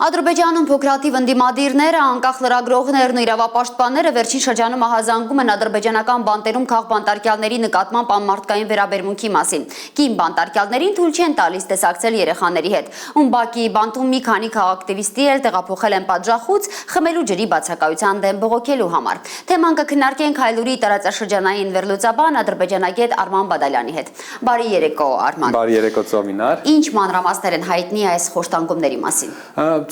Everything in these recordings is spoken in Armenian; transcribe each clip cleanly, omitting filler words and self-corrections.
Ադրբեջանում փոքրաթիվ ընդդիմադիրները, անկախ լրագրողներն ու իրավապաշտպանները վերջին շրջանում ահազանգում են ադրբեջանական բանտերում քաղբանտարկյալների նկատմամբ անմարդկային վերաբերմունքի մասին։ Կին բանտարկյալներին թույլ չեն տալիս տեսակցել երեխաների հետ։ Ումբակի բանտում մի քանի քաղաքակտիվիստի էլ տեղափոխել են պատժախոց խմելու ջրի բացակայության դեմ բողոքելու համար։ Թեման կքննարկենք Հայլուրի տարածաշրջանային վերլուծաբան ադրբեջանագետ Արման Բադալյանի հետ։ Բարի երեկո, Արման։ Բարի երեկո, Ծովինար։ Ինչ մանրամասներ են հայտնի այս խոշտանգումների մասին։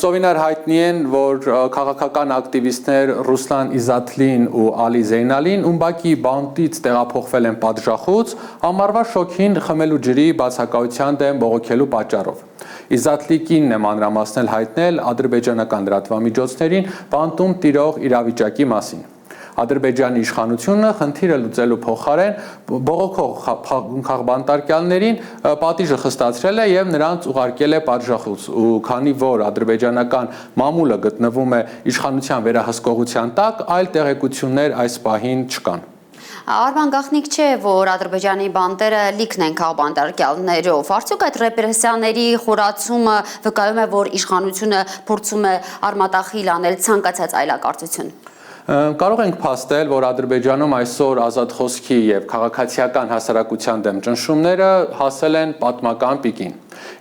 Ծովինար հայտնի են, որ քաղաքական ակտիվիստներ Ռուսլան Իզատլին ու Ալի Զեյնալին Ումբակի բանտից տեղափոխվել են պատժախոց ամառվա շոգին խմելու ջրի բացակայության դեմ բողոքելու պատճառով։ Իզատլի կինն է մանրամասնել հայտնել ադրբեջանական լրատվամիջոցներին բանտում տիրող իրավիճակի մասին։ Ադրբեջանի իշխանությունը խնդիրը լուծելու փոխարեն բողոքող քաղբանտարկյալներին պատիժը խստացրել է եւ նրանց ուղարկել է պատժախոց, ու քանի որ ադրբեջանական մամուլը գտնվում է իշխանության վերահսկողության տակ, այլ տեղեկություններ այս պահին չկան։ Արման, գաղտնիք չէ, որ Ադրբեջանի բանտերը լիքն են քաղբանտարկյալներով։ Արդյոք այդ ռեպրեսիաների խորացումը վկայում է, որ իշխանությունը փորձում է արմատախիլ անել ցանկացած այլակարծություն։ Կարող ենք փաստել, որ Ադրբեջանում այսօր ազատ խոսքի եւ քաղաքացիական հասարակության դեմ ճնշումները հասել են պատմական պիկին։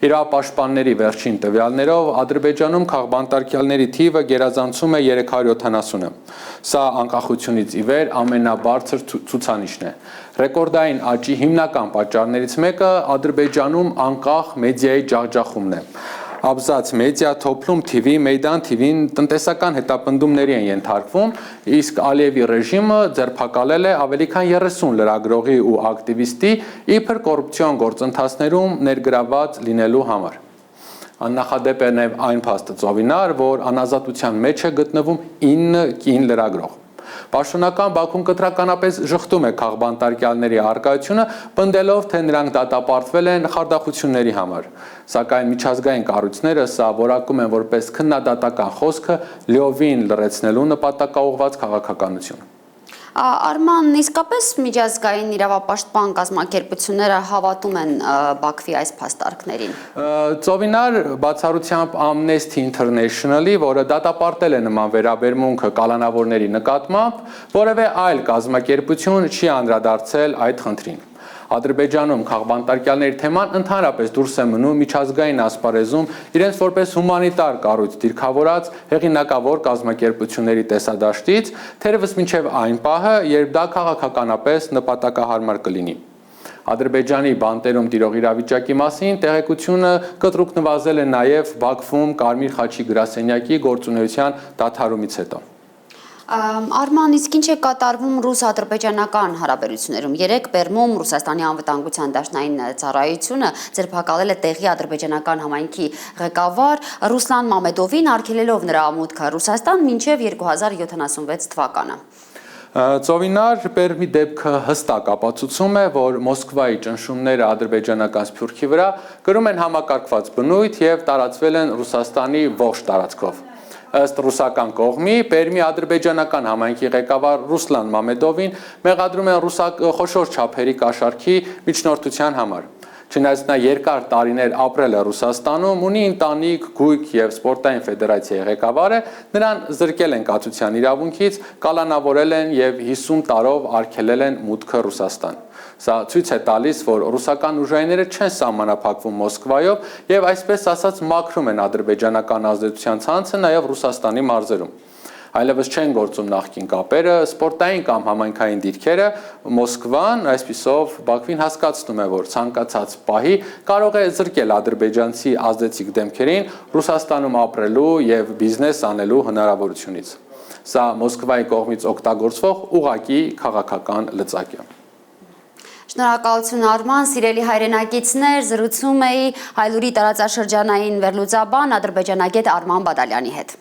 Իրավապաշտպանների վերջին տվյալներով Ադրբեջանում քաղբանտարկյալների թիվը գերազանցում է 370-ը։ Սա անկախությունից ի վեր ամենաբարձր ցուցանիշն է։ Ռեկորդային աճի հիմնական պատճառներից մեկը Ադրբեջանում անկախ մեդիայի ջախջախումն է։ Abzats մեդիա, Թոփլում TV, Մեյդան TV-ն տնտեսական հետապնդումների են ենթարկվում, իսկ Ալիևի ռեժիմը ձերբակալել է ավելի քան 30 լրագրողի ու ակտիվիստի իբր կոռուպցիոն գործընթացներում ներգրավված լինելու համար։ Աննախադեպ է նաև այն փաստը, Ծովինար, որ անազատության մեջ է գտնվում 9 կին լրագրող։ Պաշտոնական Բաքուն կտրականապես շղթում է քաղբանտարկյալների առկայությունը, պնդելով, թե նրանք դատապարտվել են խարդախությունների համար։ Սակայն միջազգային կառույցները սա որակում են որպես քննադատական խոսքը լիովին լրացնելու նպատակաուղղված քաղաքականություն։ Արման, իսկապես միջազգային իրավապաշտպան կազմակերպությունները հավատում են Բաքվի այս փաստարկներին։ Ծովինար, բացառությամբ Amnesty International-ի, որը դատապարտել է նման վերաբերմունքը կալանավորների նկատմամբ, որևէ այլ կազմակերպություն չի անդրադարձել այդ խնդրին։ Ադրբեջանում քաղբանտարկյալների թեման ընդհանրապես դուրս է մնում միջազգային ասպարեզում իրենց որպես հումանիտար կառույց դիրքավորած հեղինակավոր կազմակերպությունների տեսադաշտից, թերևս մինչև այն պահը, երբ դա քաղաքականապես նպատակահարմար կլինի։ Ադրբեջանի բանտերում տիրող իրավիճակի մասին տեղեկությունը կտրուկ նվազել է նաև Բաքվում Կարմիր խաչի գրասենյակի գործունեության դադարումից հետո։ Արման, իսկ ինչ է կատարվում ռուս-ադրբեջանական հարաբերություններում։ Երեկ Պերմում Ռուսաստանի անվտանգության դաշնային ծառայությունը ձերբակալել է տեղի ադրբեջանական համայնքի ղեկավար Ռուսլան Մամեդովին, արգելելով նրա մուտքը Ռուսաստան մինչև 2076 թվականը։ Ծովինար, Պերմի դեպքը հստակ ապացուցում է, որ Մոսկվայի ճնշումները ադրբեջանական սփյուռքի վրա կրում են համակարգված բնույթ եւ տարածվել են Ռուսաստանի ողջ տարածքով։ Ըստ ռուսական կողմի, Պերմի ադրբեջանական համայնքի ղեկավար Ռուսլան Մամեդովին մեղադրում են խոշոր չափերի կաշառքի միջնորդության համար։ Չնայած նա երկար տարիներ ապրել է Ռուսաստանում, ունի ընտանիք, գույք եւ սպորտային ֆեդերացիայի ղեկավար է, նրան զրկել են կացության իրավունքից, կալանավորել են եւ 50 տարով արգելել են մուտքը Ռուսաստան։ Սա ցույց է տալիս, որ ռուսական ուժայինները չեն սահմանափակվում Մոսկվայով եւ այսպես ասած մաքրում են ադրբեջանական ազդեցության ցանցը նաեւ Ռուսաստանի մարզերում։ Այլևս չեն գործում նախկին կապերը, սպորտային կամ համայնքային դիրքերը, Մոսկվան այսպիսով Բաքվին հասկացնում է, որ ցանկացած պահի կարող է զրկել ադրբեջանցի ազդեցիկ դեմքերին Ռուսաստանում ապրելու եւ բիզնես անելու հնարավորությունից։ Սա Մոսկվայի կողմից օգտագործվող ուղղակի քաղաքական լծակ է։ Շնորհակալություն Արման, սիրելի հայրենակիցներ, զրուցում էի Հայլուրի տարածաշրջանային վերլուծաբան ադրբեջանագետ Արման Բադալյանի հետ։